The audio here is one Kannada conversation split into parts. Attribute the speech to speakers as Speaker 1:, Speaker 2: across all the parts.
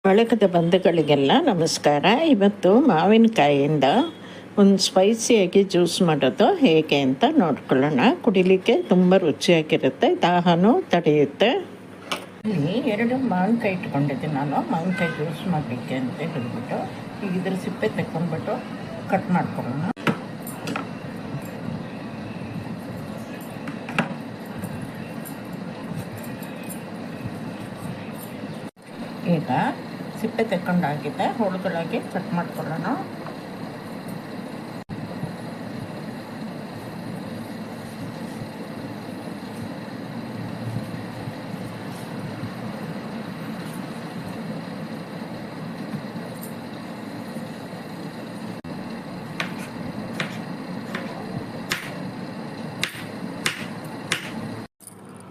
Speaker 1: ಬಳಗದ ಬಂಧುಗಳಿಗೆಲ್ಲ ನಮಸ್ಕಾರ. ಇವತ್ತು ಮಾವಿನಕಾಯಿಯಿಂದ ಒಂದು ಸ್ಪೈಸಿಯಾಗಿ ಜ್ಯೂಸ್ ಮಾಡೋದು ಹೇಗೆ ಅಂತ ನೋಡ್ಕೊಳ್ಳೋಣ. ಕುಡಿಲಿಕ್ಕೆ ತುಂಬ ರುಚಿಯಾಗಿರುತ್ತೆ, ದಾಹನೂ ತಡೆಯುತ್ತೆ. ಇಲ್ಲಿ 2 ಮಾವಿನಕಾಯಿ ಇಟ್ಕೊಂಡಿದ್ದೀನಿ ನಾನು. ಮಾವಿನಕಾಯಿ ಜ್ಯೂಸ್ ಮಾಡಲಿಕ್ಕೆ ಅಂತ ಹೇಳ್ಬಿಟ್ಟು ಈಗ ಇದ್ರ ಸಿಪ್ಪೆ ತೆಕ್ಕೊಂಡ್ಬಿಟ್ಟು ಕಟ್ ಮಾಡ್ಕೊಳ್ಳೋಣ. ಈಗ ಸಿಪ್ಪೆ ತೆಕ್ಕೊಂಡಾಗಿದೆ, ಹೋಳುಗಳಾಗಿ ಕಟ್ ಮಾಡ್ಕೊಳ್ಳೋಣ.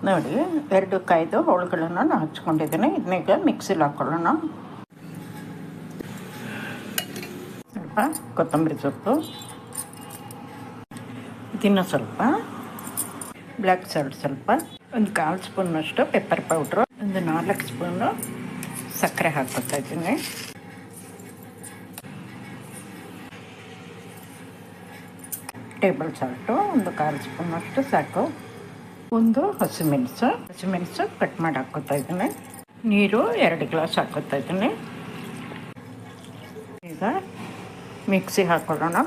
Speaker 1: ನೋಡಿ, 2 ಕಾಯ್ದು ಹೋಳುಗಳನ್ನು ನಾನು ಹಚ್ಕೊಂಡಿದ್ದೀನಿ. ಇದನ್ನೀಗ ಮಿಕ್ಸಿಲಿ ಹಾಕ್ಕೊಳ್ಳೋಣ. ಸ್ವಲ್ಪ ಕೊತ್ತಂಬರಿ ಸೊಪ್ಪು, ಇದನ್ನು ಸ್ವಲ್ಪ ಬ್ಲ್ಯಾಕ್ ಸಾಲ್ಟ್, ಸ್ವಲ್ಪ ಒಂದು 1/4 ಸ್ಪೂನಷ್ಟು ಪೆಪ್ಪರ್ ಪೌಡ್ರು, ಒಂದು 4 ಸ್ಪೂನು ಸಕ್ಕರೆ ಹಾಕ್ಕೊತಾ ಇದ್ದೀನಿ. ಟೇಬಲ್ ಸಾಲ್ಟು ಒಂದು 1/4 ಸ್ಪೂನಷ್ಟು ಸಾಕು. ಒಂದು ಹಸಿಮೆಣಸು ಕಟ್ ಮಾಡಿ ಹಾಕ್ಕೊತಾ ಇದ್ದೀನಿ. ನೀರು 2 ಗ್ಲಾಸ್ ಹಾಕ್ಕೊತಾ ಇದ್ದೀನಿ. ಈಗ ಮಿಕ್ಸಿ ಹಾಕ್ಕೊಳ್ಳೋಣ.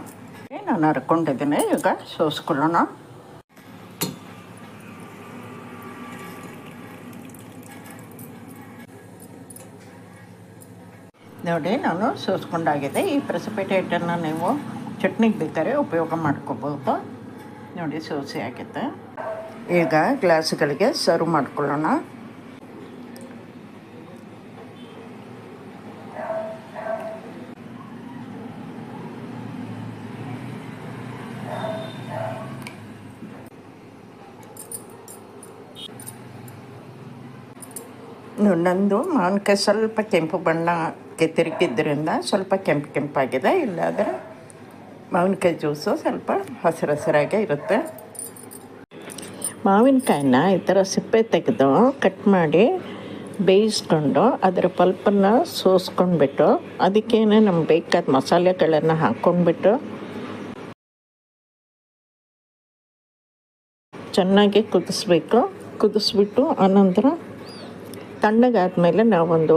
Speaker 1: ನಾನು ಹರ್ಕೊಂಡಿದ್ದೀನಿ, ಈಗ ಸೋಸ್ಕೊಳ್ಳೋಣ. ನೋಡಿ, ನಾನು ಸೋಸ್ಕೊಂಡಾಗಿದೆ. ಈ ಪ್ರೆಸಿಪಿಟೇಟ್ ಹಿಟ್ಟನ್ನು ನೀವು ಚಟ್ನಿಗೆ ಬೇಕಾದ್ರೆ ಉಪಯೋಗ ಮಾಡ್ಕೋಬೋದು. ನೋಡಿ, ಸೋಸಿ ಆಗಿದೆ. ಈಗ ಗ್ಲಾಸ್ಗಳಿಗೆ ಸರ್ವ್ ಮಾಡ್ಕೊಳ್ಳೋಣ. ನಂದು ಮಾವಿನಕಾಯಿ ಸ್ವಲ್ಪ ಕೆಂಪು ಬಣ್ಣಕ್ಕೆ ತಿರುಗಿದ್ದರಿಂದ ಸ್ವಲ್ಪ ಕೆಂಪಾಗಿದೆ. ಇಲ್ಲಾದರೆ ಮಾವಿನಕಾಯಿ ಜ್ಯೂಸು ಸ್ವಲ್ಪ ಹಸಿರಾಗೇ ಇರುತ್ತೆ. ಮಾವಿನಕಾಯಿನ ಈ ಥರ ಸಿಪ್ಪೆ ತೆಗೆದು ಕಟ್ ಮಾಡಿ ಬೇಯಿಸ್ಕೊಂಡು ಅದರ ಪಲ್ಪನ್ನು ಸೋಸ್ಕೊಂಡ್ಬಿಟ್ಟು ಅದಕ್ಕೇನೆ ನಮ್ಗೆ ಬೇಕಾದ ಮಸಾಲೆಗಳನ್ನು ಹಾಕ್ಕೊಂಡ್ಬಿಟ್ಟು ಚೆನ್ನಾಗಿ ಕುದಿಸ್ಬಿಟ್ಟು ಆನಂತರ ತಣ್ಣಗಾದ್ಮೇಲೆ ನಾವೊಂದು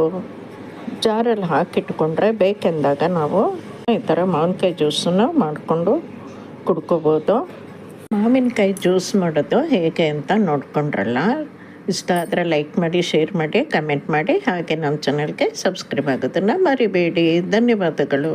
Speaker 1: ಜಾರಲ್ಲಿ ಹಾಕಿಟ್ಕೊಂಡ್ರೆ ಬೇಕೆಂದಾಗ ನಾವು ಈ ಥರ ಮಾವಿನಕಾಯಿ ಜ್ಯೂಸನ್ನು ಮಾಡಿಕೊಂಡು ಕುಡ್ಕೋಬೋದು. ಮಾವಿನಕಾಯಿ ಜ್ಯೂಸ್ ಮಾಡೋದು ಹೇಗೆ ಅಂತ ನೋಡ್ಕೊಂಡ್ರಲ್ಲ. ಇಷ್ಟ ಆದರೆ ಲೈಕ್ ಮಾಡಿ, ಶೇರ್ ಮಾಡಿ, ಕಮೆಂಟ್ ಮಾಡಿ. ಹಾಗೆ ನಮ್ಮ ಚಾನಲ್ಗೆ ಸಬ್ಸ್ಕ್ರೈಬ್ ಆಗೋದನ್ನು ಮರಿಬೇಡಿ. ಧನ್ಯವಾದಗಳು.